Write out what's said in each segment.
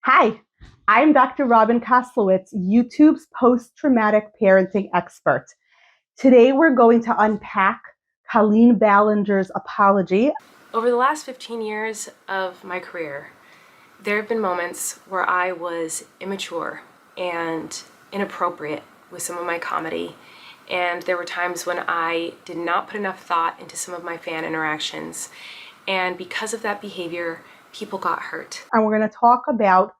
Hi, I'm Dr. Robin Koslowitz, YouTube's post-traumatic parenting expert. Today we're going to unpack Colleen Ballinger's apology. Over the last 15 years of my career, there have been moments where I was immature and inappropriate with some of my comedy, and there were times when I did not put enough thought into some of my fan interactions, and because of that behavior, people got hurt. And we're going to talk about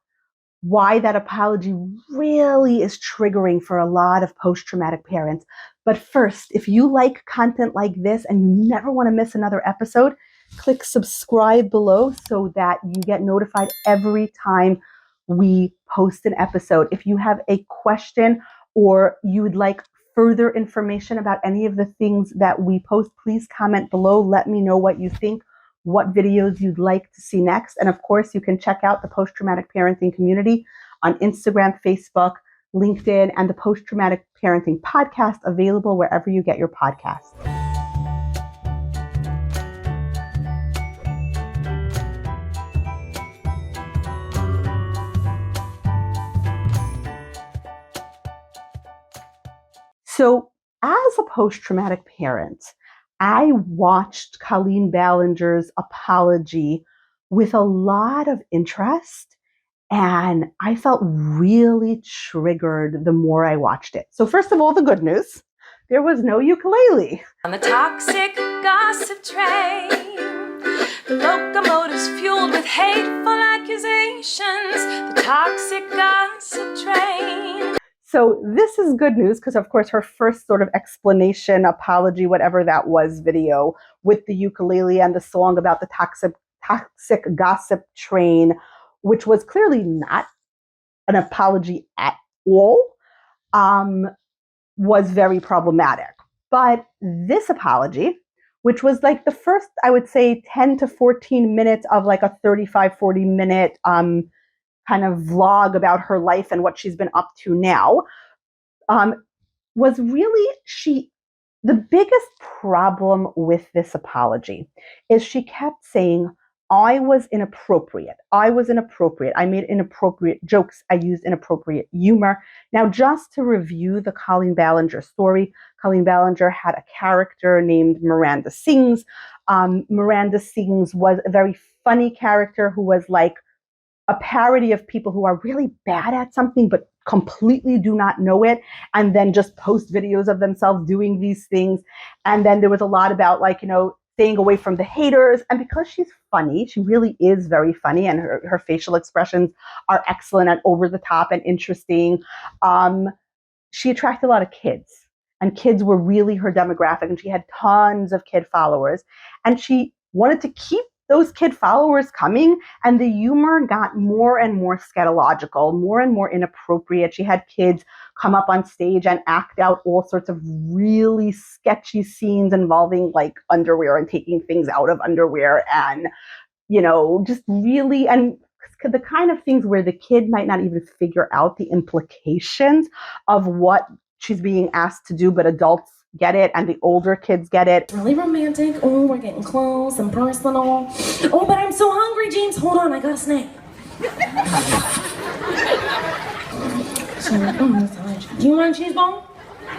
why that apology really is triggering for a lot of post-traumatic parents. But first, if you like content like this and you never want to miss another episode, click subscribe below so that you get notified every time we post an episode. If you have a question or you would like further information about any of the things that we post, please comment below. Let me know what you think, what videos you'd like to see next. And of course, you can check out the post-traumatic parenting community on Instagram, Facebook, LinkedIn, and the Post-Traumatic Parenting Podcast, available wherever you get your podcasts. So as a post-traumatic parent, I watched Colleen Ballinger's apology with a lot of interest, and I felt really triggered the more I watched it. So first of all, the good news, there was no ukulele. On the toxic gossip train, the locomotive's fueled with hateful accusations, the toxic gossip train. So this is good news because, of course, her first sort of explanation, apology, whatever that was, video with the ukulele and the song about the toxic gossip train, which was clearly not an apology at all, was very problematic. But this apology, which was like the first, I would say, 10 to 14 minutes of like a 35, 40-minute kind of vlog about her life and what she's been up to now, was really the biggest problem with this apology is she kept saying, I was inappropriate. I made inappropriate jokes. I used inappropriate humor. Now, just to review the Colleen Ballinger story, Colleen Ballinger had a character named Miranda Sings. Miranda Sings was a very funny character who was like a parody of people who are really bad at something but completely do not know it, and then just post videos of themselves doing these things. And then there was a lot about staying away from the haters. And because she's funny, she really is very funny, and her facial expressions are excellent and over the top and interesting. She attracted a lot of kids, and kids were really her demographic, and she had tons of kid followers, and she wanted to keep those kid followers coming, and the humor got more and more scatological, more and more inappropriate. She had kids come up on stage and act out all sorts of really sketchy scenes involving like underwear and taking things out of underwear, and just really, and the kind of things where the kid might not even figure out the implications of what she's being asked to do, but adults get it, and the older kids get it. Really romantic. Oh, we're getting close and personal. Oh, but I'm so hungry, James. Hold on, I got a snack. Do you want a cheese ball?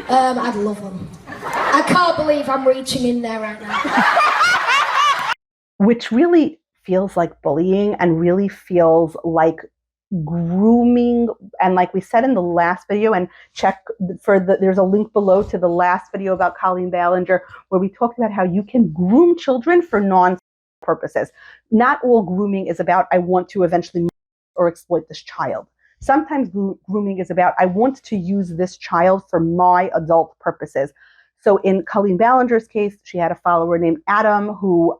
I'd love one. I can't believe I'm reaching in there right now. Which really feels like bullying and really feels like grooming. And like we said in the last video, and there's a link below to the last video about Colleen Ballinger, where we talked about how you can groom children for non-purposes. Not all grooming is about, I want to eventually or exploit this child. Sometimes grooming is about, I want to use this child for my adult purposes. So in Colleen Ballinger's case, she had a follower named Adam who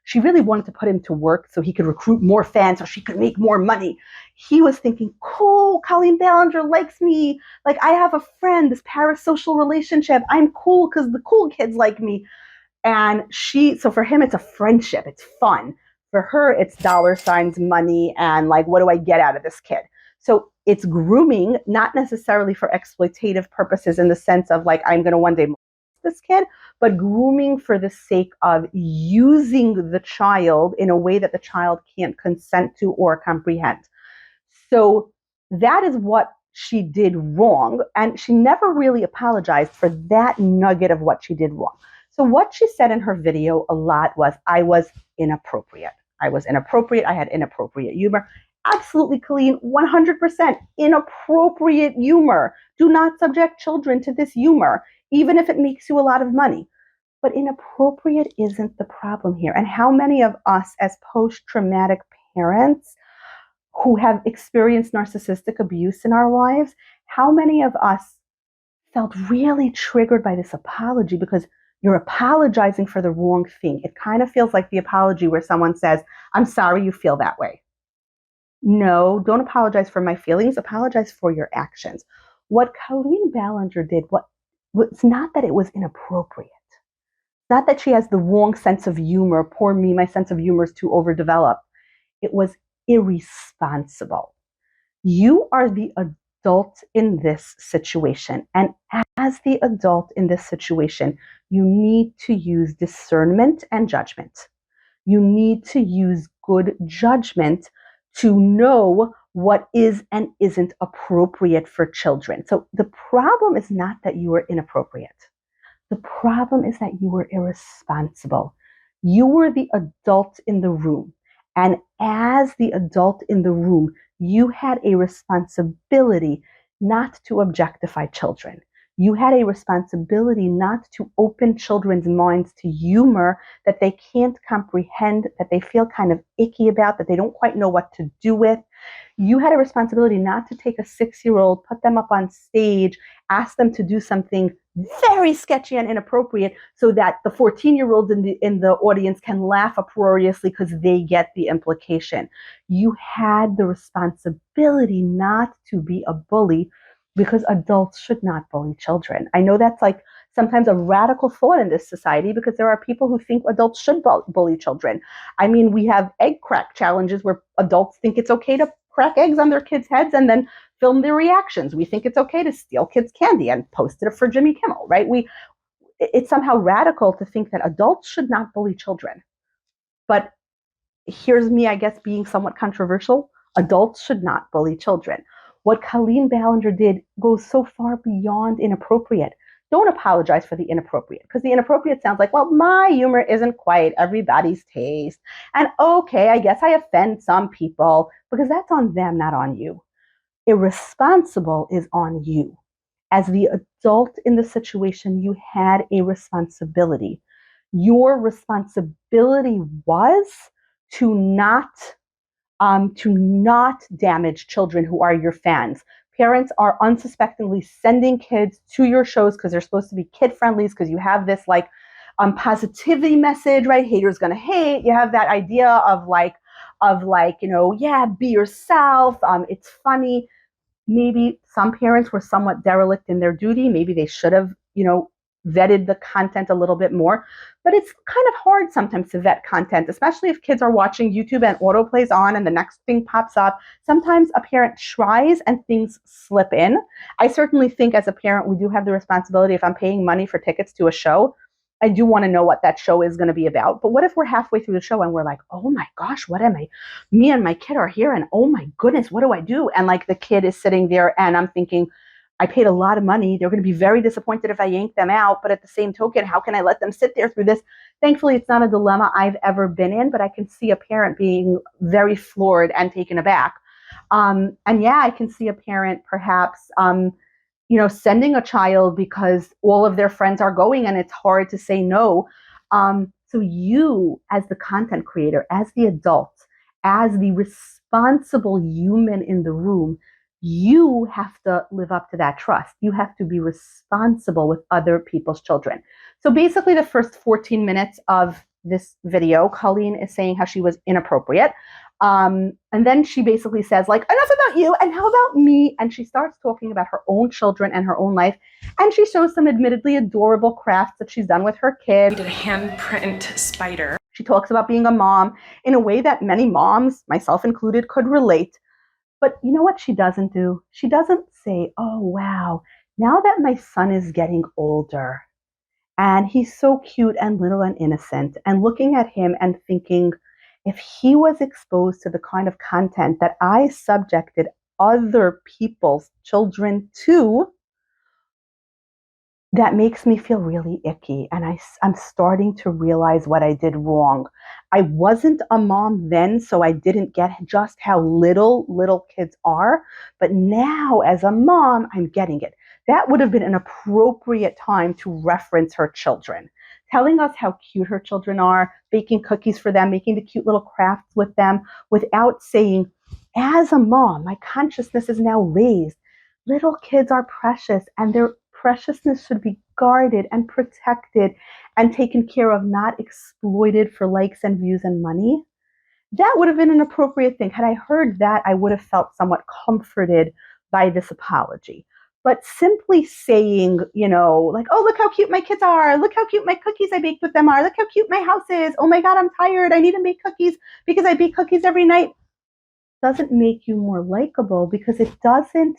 she really wanted to put him to work so he could recruit more fans so she could make more money. He was thinking, cool, Colleen Ballinger likes me. Like, I have a friend, this parasocial relationship. I'm cool because the cool kids like me. And so for him, it's a friendship. It's fun. For her, it's dollar signs, money, and like, what do I get out of this kid? So it's grooming, not necessarily for exploitative purposes in the sense of like, I'm going to one day this kid, but grooming for the sake of using the child in a way that the child can't consent to or comprehend. So that is what she did wrong. And she never really apologized for that nugget of what she did wrong. So what she said in her video a lot was, I was inappropriate. I was inappropriate. I had inappropriate humor. Absolutely, Colleen, 100% inappropriate humor. Do not subject children to this humor, even if it makes you a lot of money. But inappropriate isn't the problem here. And how many of us as post-traumatic parents who have experienced narcissistic abuse in our lives, how many of us felt really triggered by this apology because you're apologizing for the wrong thing? It kind of feels like the apology where someone says, I'm sorry you feel that way. No, don't apologize for my feelings. Apologize for your actions. What Colleen Ballinger did, was not that it was inappropriate. Not that she has the wrong sense of humor. Poor me, my sense of humor is too overdeveloped. It was irresponsible. You are the adult in this situation. And as the adult in this situation, you need to use discernment and judgment. You need to use good judgment to know what is and isn't appropriate for children. So the problem is not that you are inappropriate. The problem is that you were irresponsible. You were the adult in the room. And as the adult in the room, you had a responsibility not to objectify children. You had a responsibility not to open children's minds to humor that they can't comprehend, that they feel kind of icky about, that they don't quite know what to do with. You had a responsibility not to take a 6-year-old, put them up on stage, ask them to do something very sketchy and inappropriate so that the 14-year-olds in the audience can laugh uproariously because they get the implication. You had the responsibility not to be a bully because adults should not bully children. I know that's like sometimes a radical thought in this society because there are people who think adults should bully children. I mean, we have egg crack challenges where adults think it's okay to crack eggs on their kids' heads and then film their reactions. We think it's okay to steal kids' candy and post it for Jimmy Kimmel, right? It's somehow radical to think that adults should not bully children. But here's me, I guess, being somewhat controversial. Adults should not bully children. What Colleen Ballinger did goes so far beyond inappropriate. Don't apologize for the inappropriate, because the inappropriate sounds like, well, my humor isn't quite everybody's taste. And okay, I guess I offend some people, because that's on them, not on you. Irresponsible is on you. As the adult in the situation, you had a responsibility. Your responsibility was to not damage children who are your fans. Parents are unsuspectingly sending kids to your shows because they're supposed to be kid-friendly, because you have this like positivity message, right? Haters gonna hate. You have that idea of like, yeah, be yourself. It's funny. Maybe some parents were somewhat derelict in their duty. Maybe they should have, vetted the content a little bit more. But it's kind of hard sometimes to vet content, especially if kids are watching YouTube and autoplays on and the next thing pops up. Sometimes a parent tries and things slip in. I certainly think as a parent, we do have the responsibility, if I'm paying money for tickets to a show, I do want to know what that show is going to be about. But what if we're halfway through the show and we're like, oh my gosh, me and my kid are here and oh my goodness, what do I do? And like the kid is sitting there and I'm thinking, I paid a lot of money. They're going to be very disappointed if I yank them out. But at the same token, how can I let them sit there through this? Thankfully, it's not a dilemma I've ever been in, but I can see a parent being very floored and taken aback. And yeah, I can see a parent perhaps, sending a child because all of their friends are going and it's hard to say no. So you, as the content creator, as the adult, as the responsible human in the room, you have to live up to that trust. You have to be responsible with other people's children. So basically the first 14 minutes of this video, Colleen is saying how she was inappropriate. And then she basically says, like, enough about you and how about me? And she starts talking about her own children and her own life. And she shows some admittedly adorable crafts that she's done with her kid. We did a handprint spider. She talks about being a mom in a way that many moms, myself included, could relate. But you know what she doesn't do? She doesn't say, oh, wow, now that my son is getting older and he's so cute and little and innocent, and looking at him and thinking, if he was exposed to the kind of content that I subjected other people's children too, that makes me feel really icky. And I'm starting to realize what I did wrong. I wasn't a mom then, so I didn't get just how little kids are. But now as a mom, I'm getting it. That would have been an appropriate time to reference her children, telling us how cute her children are, baking cookies for them, making the cute little crafts with them, without saying, as a mom, my consciousness is now raised. Little kids are precious, and their preciousness should be guarded and protected and taken care of, not exploited for likes and views and money. That would have been an appropriate thing. Had I heard that, I would have felt somewhat comforted by this apology. But simply saying, like, oh, look how cute my kids are. Look how cute my cookies I baked with them are. Look how cute my house is. Oh my God, I'm tired. I need to make cookies because I bake cookies every night. Doesn't make you more likable, because it doesn't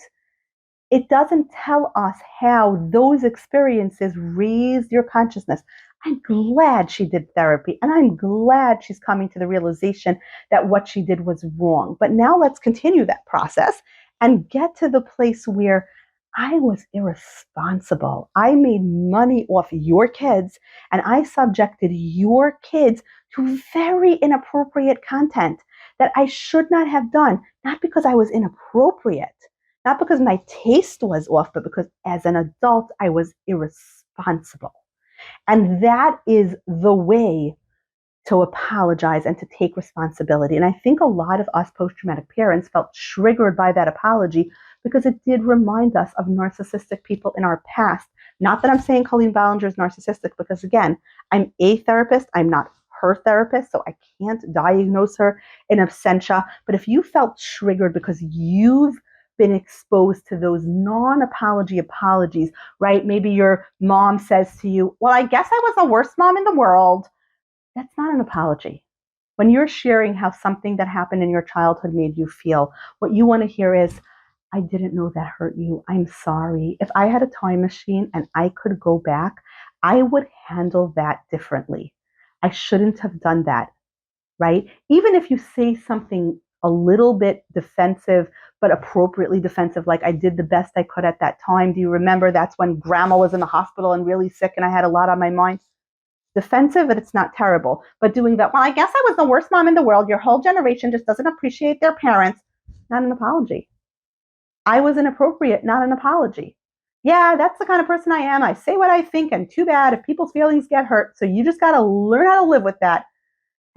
tell us how those experiences raised your consciousness. I'm glad she did therapy, and I'm glad she's coming to the realization that what she did was wrong. But now let's continue that process and get to the place where I was irresponsible. I made money off your kids, and I subjected your kids to very inappropriate content that I should not have done, not because I was inappropriate, not because my taste was off, but because as an adult, I was irresponsible. And that is the way to apologize and to take responsibility. And I think a lot of us post-traumatic parents felt triggered by that apology because it did remind us of narcissistic people in our past. Not that I'm saying Colleen Ballinger is narcissistic, because again, I'm a therapist. I'm not her therapist, so I can't diagnose her in absentia. But if you felt triggered because you've been exposed to those non-apology apologies, right? Maybe your mom says to you, well, I guess I was the worst mom in the world. That's not an apology. When you're sharing how something that happened in your childhood made you feel, what you want to hear is, I didn't know that hurt you. I'm sorry. If I had a time machine and I could go back, I would handle that differently. I shouldn't have done that, right? Even if you say something a little bit defensive, but appropriately defensive, like I did the best I could at that time. Do you remember that's when grandma was in the hospital and really sick and I had a lot on my mind? Defensive, but it's not terrible. But doing that, well, I guess I was the worst mom in the world. Your whole generation just doesn't appreciate their parents. Not an apology. I was inappropriate, not an apology. Yeah, that's the kind of person I am. I say what I think, and too bad if people's feelings get hurt. So you just got to learn how to live with that.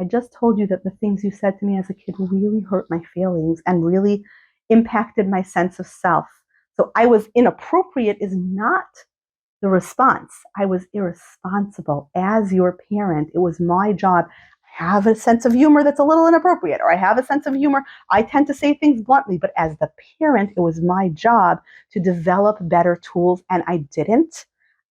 I just told you that the things you said to me as a kid really hurt my feelings and really impacted my sense of self. So I was inappropriate is not the response. I was irresponsible as your parent. It was my job. I have a sense of humor that's a little inappropriate, or I have a sense of humor. I tend to say things bluntly, but as the parent, it was my job to develop better tools, and I didn't.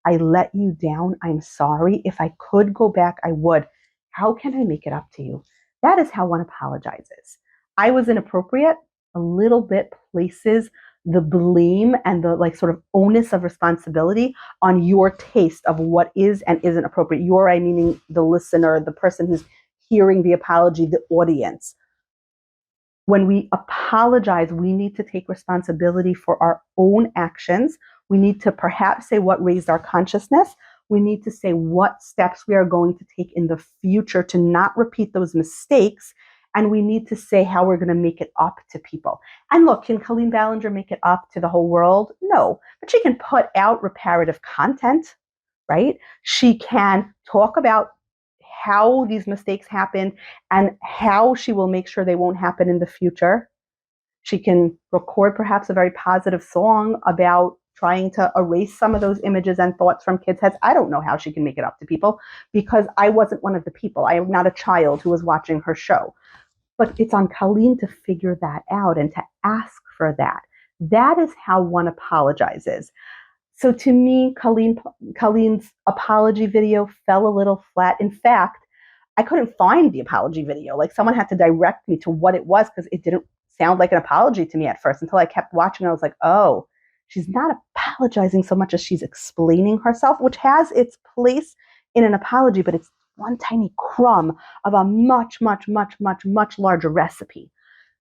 I let you down. I'm sorry. If I could go back, I would. How can I make it up to you? That is how one apologizes. I was inappropriate. A little bit places the blame and the sort of onus of responsibility on your taste of what is and isn't appropriate. Your, I meaning the listener, the person who's hearing the apology, the audience. When we apologize, we need to take responsibility for our own actions. We need to perhaps say what raised our consciousness. We need to say what steps we are going to take in the future to not repeat those mistakes. And we need to say how we're going to make it up to people. And look, can Colleen Ballinger make it up to the whole world? No, but she can put out reparative content, right? She can talk about how these mistakes happened and how she will make sure they won't happen in the future. She can record perhaps a very positive song about trying to erase some of those images and thoughts from kids' heads. I don't know how she can make it up to people because I wasn't one of the people. I am not a child who was watching her show. But it's on Colleen to figure that out and to ask for that. That is how one apologizes. So to me, Colleen's apology video fell a little flat. In fact, I couldn't find the apology video. Someone had to direct me to what it was because it didn't sound like an apology to me at first until I kept watching. I was like, oh, she's not apologizing so much as she's explaining herself, which has its place in an apology, but it's one tiny crumb of a much, much, much, much, much larger recipe.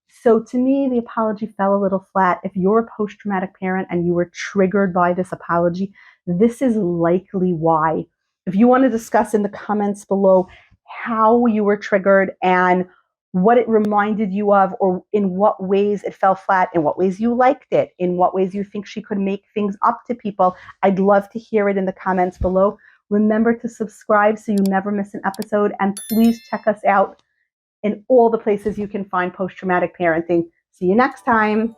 So to me, the apology fell a little flat. If you're a post-traumatic parent and you were triggered by this apology, this is likely why. If you want to discuss in the comments below how you were triggered and what it reminded you of, or in what ways it fell flat, in what ways you liked it, in what ways you think she could make things up to people, I'd love to hear it in the comments below. Remember to subscribe so you never miss an episode, and please check us out in all the places you can find post-traumatic parenting. See you next time.